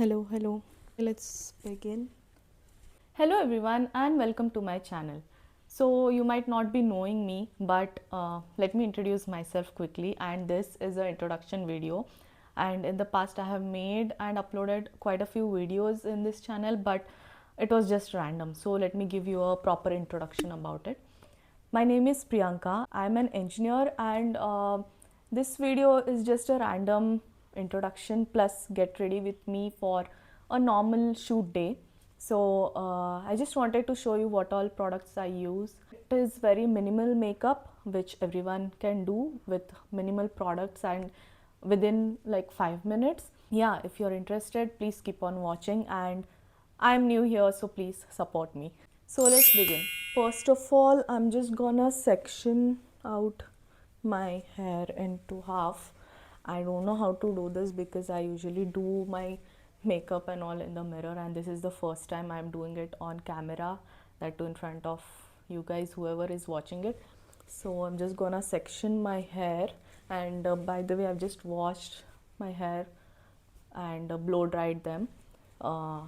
Hello. Let's begin. Hello everyone and welcome to my channel. So you might not be knowing me, but let me introduce myself quickly, and this is an introduction video. And in the past I have made and uploaded quite a few videos in this channel, but it was just random. So let me give you a proper introduction about it. My name is Priyanka. I'm an engineer, and this video is just a random introduction plus get ready with me for a normal shoot day. So I just wanted to show you what all products I use. It is very minimal makeup which everyone can do with minimal products and within like 5 minutes. Yeah, if you're interested, please keep on watching, and I'm new here, so please support me. So let's begin. First of all, I'm just gonna section out my hair into half. I don't know how to do this because I usually do my makeup and all in the mirror, and this is the first time I'm doing it on camera, that too in front of you guys, whoever is watching it. So I'm just gonna section my hair, and by the way, I've just washed my hair and blow dried them. uh,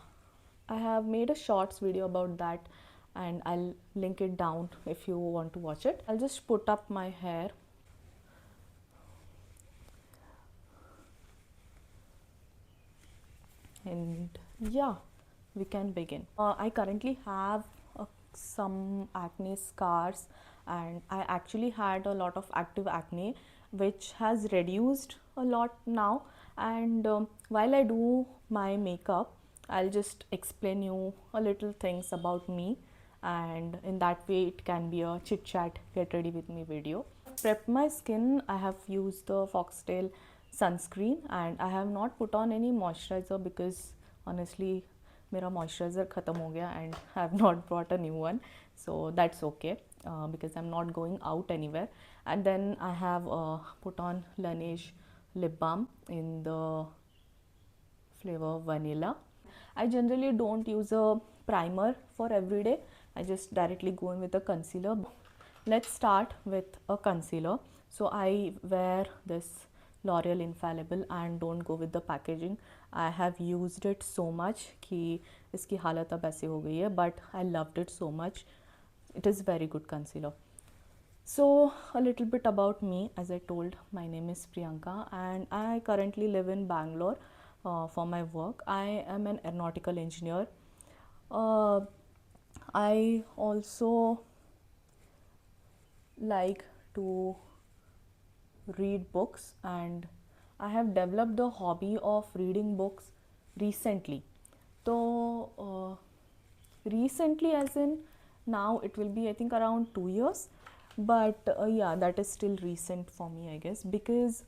I have made a shorts video about that, and I'll link it down if you want to watch it. I'll just put up my hair. And yeah, we can begin. I currently have some acne scars, and I actually had a lot of active acne which has reduced a lot now. And while I do my makeup, I'll just explain you a little things about me, and in that way it can be a chit chat get ready with me video. Prepped my skin. I have used the Foxtail sunscreen, and I have not put on any moisturizer because honestly मेरा moisturizer ख़त्म हो गया and I have not brought a new one, so that's okay because I'm not going out anywhere. And then I have put on Laneige lip balm in the flavor vanilla. I generally don't use a primer for everyday. I just directly go in with a concealer. Let's start with a concealer. So I wear this L'Oreal Infallible and don't go with the packaging. I have used it so much कि इसकी हालत अब ऐसे हो गई है, but I loved it so much. It is very good concealer. So a little bit about me. As I told, my name is Priyanka and I currently live in Bangalore for my work. I am an aeronautical engineer. uh, I also like to read books, and I have developed the hobby of reading books recently. So recently, as in now, it will be I think around 2 years, but yeah, that is still recent for me, I guess, because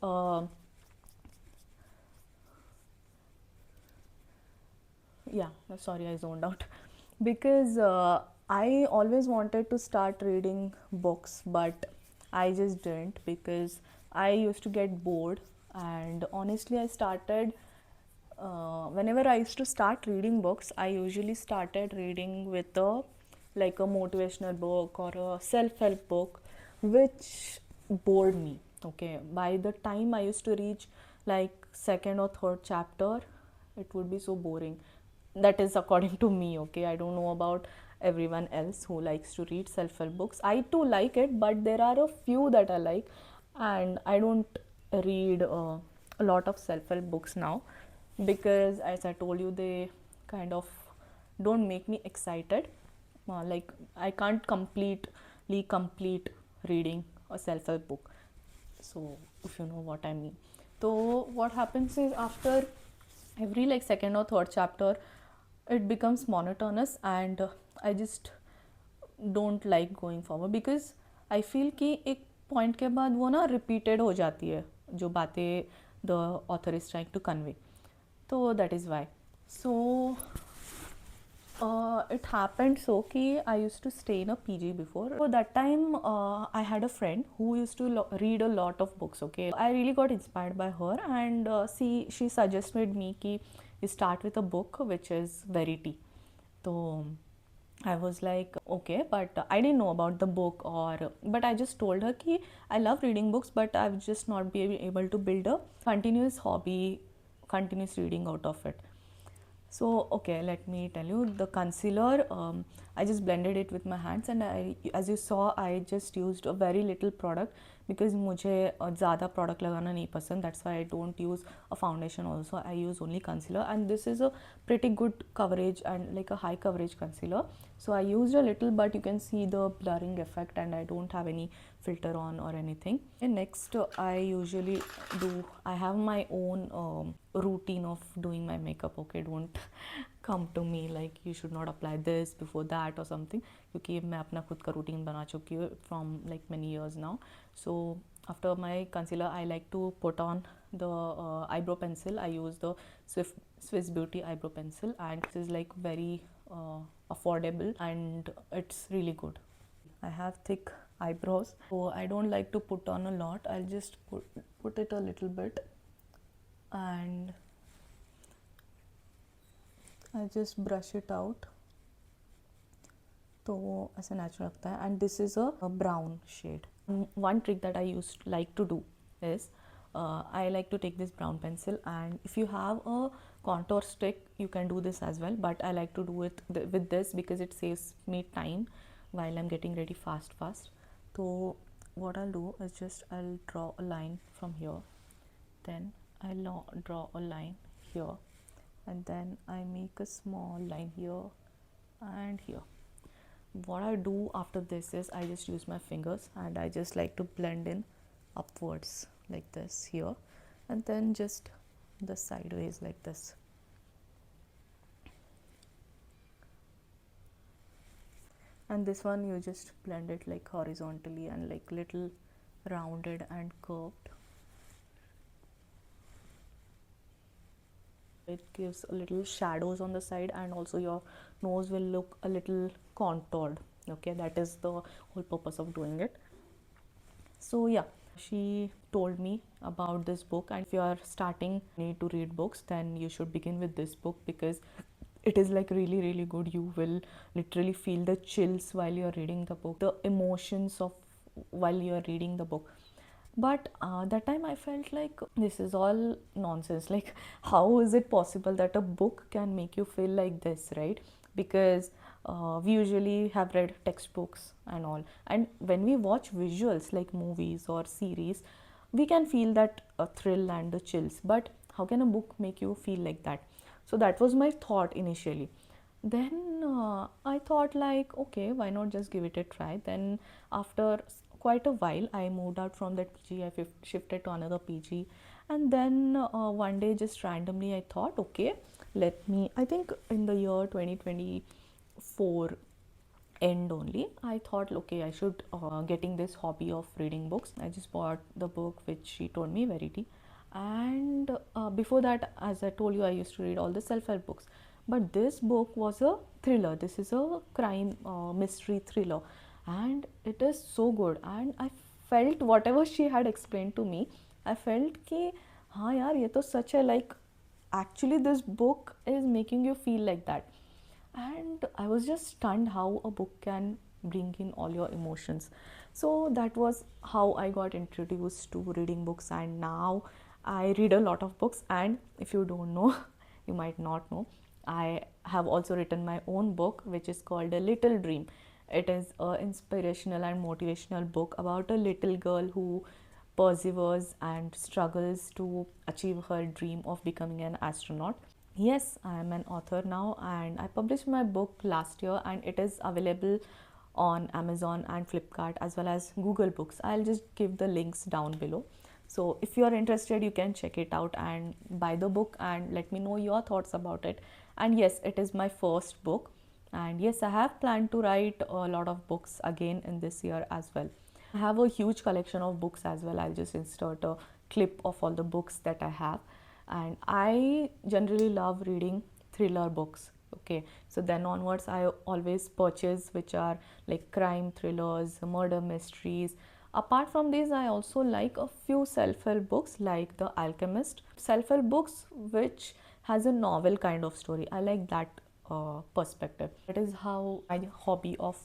yeah, sorry, I zoned out. Because I always wanted to start reading books, but I just didn't because I used to get bored. And honestly, I started whenever I used to start reading books, I usually started reading with a like a motivational book or a self-help book, which bored me. Okay, by the time I used to reach like second or third chapter, it would be so boring. That is according to me. Okay, I don't know about everyone else who likes to read self-help books. I too like it, but there are a few that I like, and I don't read a lot of self-help books now because, as I told you, they kind of don't make me excited. Like I can't completely complete reading a self-help book. So if you know what I mean. So what happens is after every like second or third chapter, it becomes monotonous, and I just don't like going forward because I feel कि एक point के बाद वो ना repeated हो जाती है जो बातें the author is trying to convey. So that is why. So it happened so कि I used to stay in a PG before. So that time I had a friend who used to read a lot of books. Okay, I really got inspired by her, and she suggested me कि you start with a book which is Verity. So I was like, okay, but I didn't know about the book, but I just told her कि I love reading books, but I've just not been able to build a continuous hobby, continuous reading out of it. So okay, let me tell you the concealer. I just blended it with my hands, and as you saw, I just used a very little product because मुझे ज़्यादा product लगाना नहीं पसंद. That's why I don't use a foundation also. I use only concealer, and this is a pretty good coverage and like a high coverage concealer. So I used a little, but you can see the blurring effect, and I don't have any filter on or anything. And next, I usually I have my own routine of doing my makeup. Okay, don't come to me like you should not apply this before that or something, क्योंकि मैं अपना खुद का routine बना चुकी हूँ from like many years now. So after my concealer, I like to put on the eyebrow pencil. I use the Swiss Beauty eyebrow pencil, and this is like very affordable and it's really good. I have thick eyebrows, so I don't like to put on a lot. I'll just put it a little bit, and I just brush it out. तो वो ऐसे natural लगता है. And this is a brown shade. One trick that I like to do is I like to take this brown pencil, and if you have a contour stick you can do this as well, but I like to do it with this because it saves me time while I'm getting ready fast. So what I'll do is just I'll draw a line from here, then I'll draw a line here, and then I make a small line here and here. What I do after this is I just use my fingers and I just like to blend in upwards like this here, and then just the sideways like this. And this one you just blend it like horizontally and like little rounded and curved. It gives a little shadows on the side, and also your nose will look a little contoured. Okay, that is the whole purpose of doing it. So yeah, she told me about this book, and if you are starting need to read books, then you should begin with this book because it is like really good. You will literally feel the chills while you're reading the book, the emotions of while you're reading the book. But that time I felt like this is all nonsense. Like, how is it possible that a book can make you feel like this, right? Because we usually have read textbooks and all, and when we watch visuals like movies or series, we can feel that thrill and the chills, but how can a book make you feel like that? So that was my thought initially. Then I thought like, okay, why not just give it a try. Then after quite a while I moved out from that PG. I shifted to another PG, and then one day just randomly I thought, okay, let me, I think in the year 2024 end only, I thought, okay, I should getting this hobby of reading books. I just bought the book which she told me, Verity. And before that, as I told you, I used to read all the self-help books, but this book was a thriller. This is a crime mystery thriller, and it is so good. And I felt whatever she had explained to me, I felt कि हाँ यार, ये तो सच है. Like, actually this book is making you feel like that. And I was just stunned how a book can bring in all your emotions. So that was how I got introduced to reading books, and now I read a lot of books. And if you don't know, you might not know, I have also written my own book which is called A Little Dream. It is an inspirational and motivational book about a little girl who perseveres and struggles to achieve her dream of becoming an astronaut. Yes, I am an author now, and I published my book last year, and it is available on Amazon and Flipkart as well as Google Books. I'll just give the links down below. So if you are interested, you can check it out and buy the book and let me know your thoughts about it. And yes, it is my first book. And yes, I have planned to write a lot of books again in this year as well. I have a huge collection of books as well. I'll just insert a clip of all the books that I have. And I generally love reading thriller books. Okay, so then onwards I always purchase which are like crime thrillers, murder mysteries. Apart from these, I also like a few self-help books like The Alchemist. Self-help books which has a novel kind of story. I like that perspective. That is how my hobby of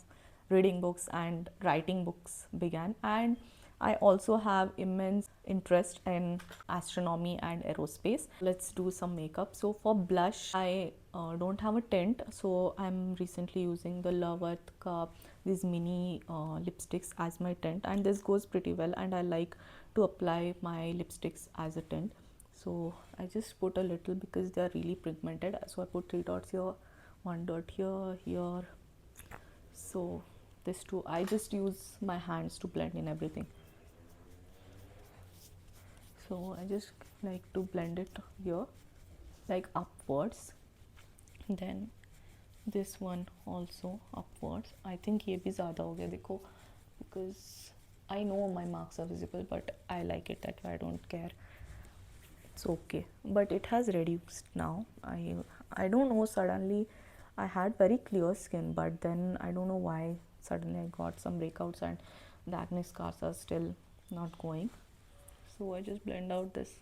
reading books and writing books began. And I also have immense interest in astronomy and aerospace. Let's do some makeup. So for blush, I don't have a tint, so I'm recently using the Love Earth ka these mini lipsticks as my tint, and this goes pretty well, and I like to apply my lipsticks as a tint. So I just put a little because they are really pigmented, so I put 3 dots here, 1 dot here, here. So this too, I just use my hands to blend in everything. So I just like to blend it here, like upwards. Then this one also upwards. I think ये भी ज़्यादा हो गया देखो, because I know my marks are visible, but I like it that way. I don't care. It's okay, but it has reduced now. I don't know, suddenly I had very clear skin, but then I don't know why suddenly I got some breakouts and the acne scars are still not going. So I just blend out this.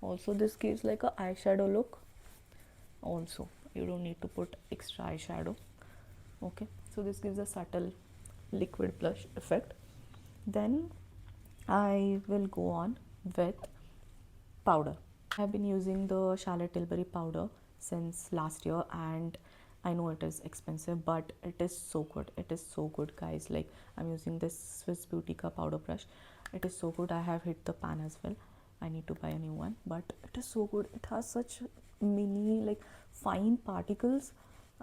Also, this gives like a eyeshadow look. Also, you don't need to put extra eyeshadow. Okay, so this gives a subtle liquid blush effect. Then I will go on with powder. I've been using the Charlotte Tilbury powder since last year, and I know it is expensive, but it is so good. It is so good, guys. Like, I'm using this Swiss Beauty ka powder brush. It is so good. I have hit the pan as well. I need to buy a new one, but it is so good. It has such mini, like, fine particles,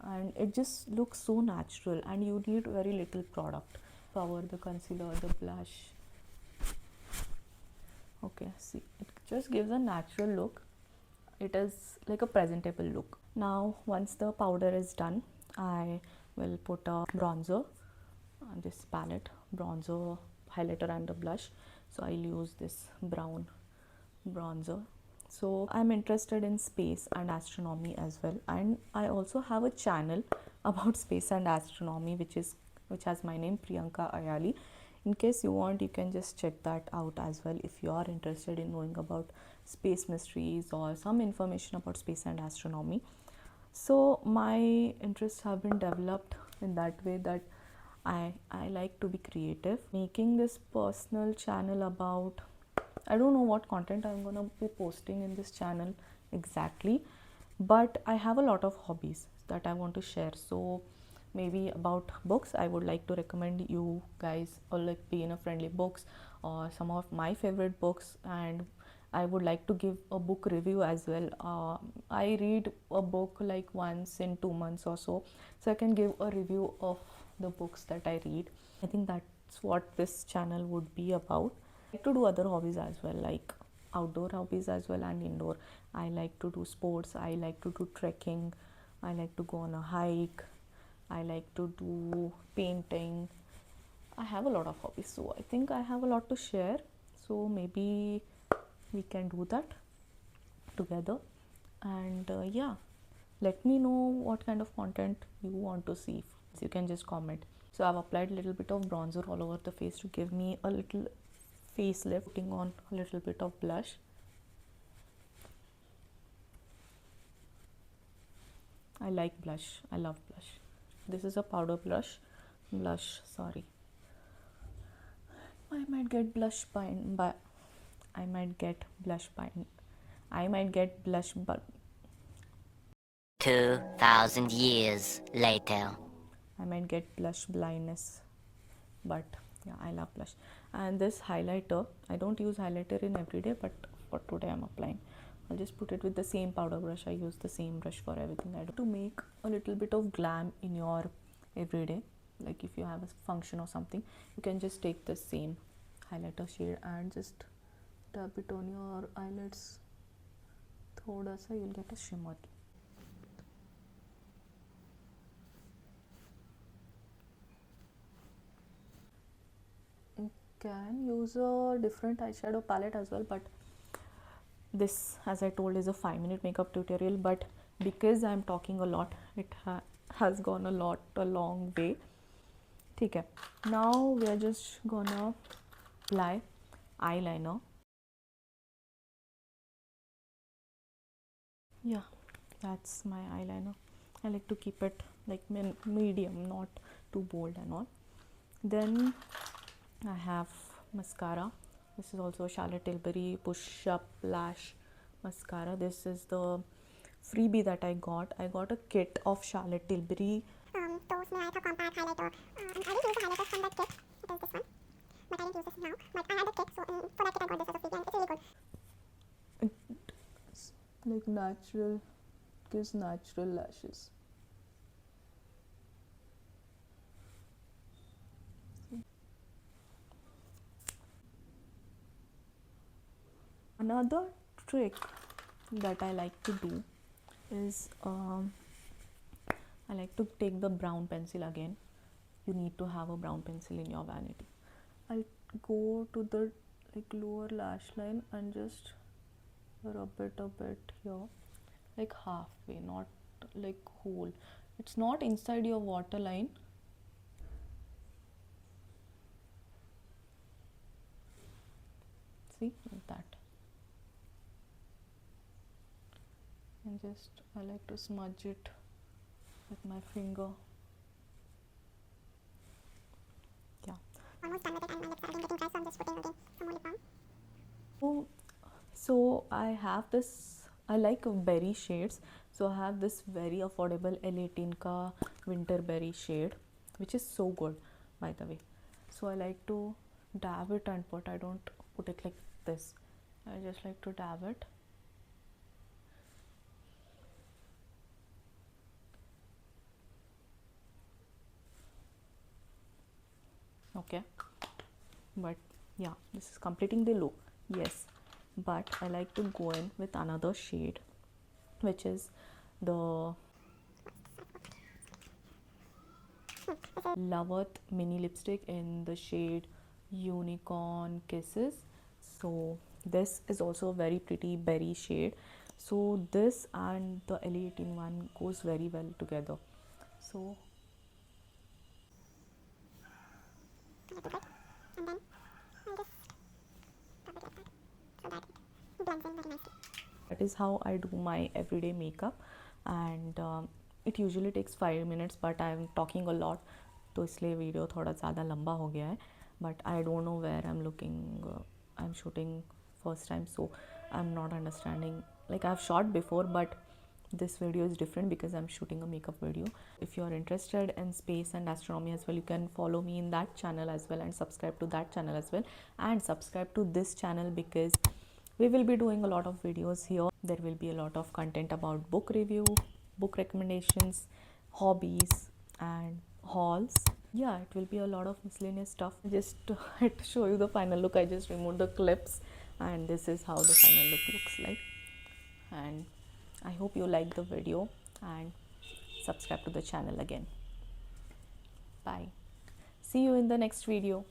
and it just looks so natural, and you need very little product. Cover the concealer, the blush. Okay, see, it just gives a natural look. It is like a presentable look. Now once the powder is done, I will put a bronzer on this palette, bronzer, highlighter and a blush. So I'll use this brown bronzer. So I'm interested in space and astronomy as well, and I also have a channel about space and astronomy which has my name, Priyanka Ayali. In case you want, you can just check that out as well if you are interested in knowing about space mysteries or some information about space and astronomy. So my interests have been developed in that way that I like to be creative. Making this personal channel about, I don't know what content I'm gonna be posting in this channel exactly, but I have a lot of hobbies that I want to share. So maybe about books, I would like to recommend you guys, or like beginner friendly books or some of my favorite books, and I would like to give a book review as well. I read a book like once in 2 months or so, so I can give a review of the books that I read. I think that's what this channel would be about. I like to do other hobbies as well, like outdoor hobbies as well and indoor. I like to do sports, I like to do trekking, I like to go on a hike, I like to do painting. I have a lot of hobbies, so I think I have a lot to share. So maybe we can do that together. And yeah, let me know what kind of content you want to see. You can just comment. So I've applied a little bit of bronzer all over the face to give me a little facelift, putting on a little bit of blush. I like blush, I love blush. This is a powder blush, sorry. I might get blush bind, but I might get blush bind. I might get blush, but 2,000 years later. I might get blush blindness, but yeah, I love blush. And this highlighter, I don't use highlighter in everyday, but for today I'm applying. I'll just put it with the same powder brush. I use the same brush for everything I do. To make a little bit of glam in your everyday, like if you have a function or something, you can just take the same highlighter shade and just tap it on your eyelids. Thoda sa, you'll get a shimmer. You can use a different eyeshadow palette as well, but this, as I told, is a 5-minute makeup tutorial, but because I'm talking a lot, it has gone a long way. Okay, now we are just gonna apply eyeliner. Yeah, that's my eyeliner. I like to keep it like medium, not too bold and all. Then I have mascara. This is also Charlotte Tilbury Push Up Lash Mascara. This is the freebie that I got. I got a kit of Charlotte Tilbury. तो उसमें आया था compact highlighter I did use the highlighter from that kit it is this one but I did use this now but I had the kit so for that kit I got this as a free and it's really good It's like natural, gives natural lashes. Another trick that I like to do is I like to take the brown pencil again. You need to have a brown pencil in your vanity. I'll go to the like lower lash line and just rub it a bit here, like halfway, not like whole. It's not inside your waterline. See, like that. And just I like to smudge it with my finger. Yeah. almost done with it and my lips are again getting dry so I'm just putting again some more lip balm So I have this, I like berry shades, so I have this very affordable ELLE ka Winterberry shade, which is so good, by the way. So I like to dab it and put, I don't put it like this, I just like to dab it. Okay, but yeah, this is completing the look, yes, but I like to go in with another shade, which is the Loveth mini lipstick in the shade Unicorn Kisses. So this is also a very pretty berry shade, so this and the ELLE one goes very well together. So a little bit and then I'll just rub it like that so that it blends in very nicely. that is how I do my everyday makeup, and it usually takes 5 minutes, but I am talking a lot, तो इसलिए video थोड़ा ज़्यादा लंबा हो गया है. But I don't know where I'm looking. I'm shooting first time, so I'm not understanding. Like I've shot before, but this video is different because I'm shooting a makeup video. If you are interested in space and astronomy as well, you can follow me in that channel as well and subscribe to that channel as well, and subscribe to this channel because we will be doing a lot of videos here. There will be a lot of content about book review, book recommendations, hobbies and hauls. Yeah, it will be a lot of miscellaneous stuff. Just to show you the final look, I just removed the clips and this is how the final look looks like. And I hope you like the video and subscribe to the channel again. Bye. See you in the next video.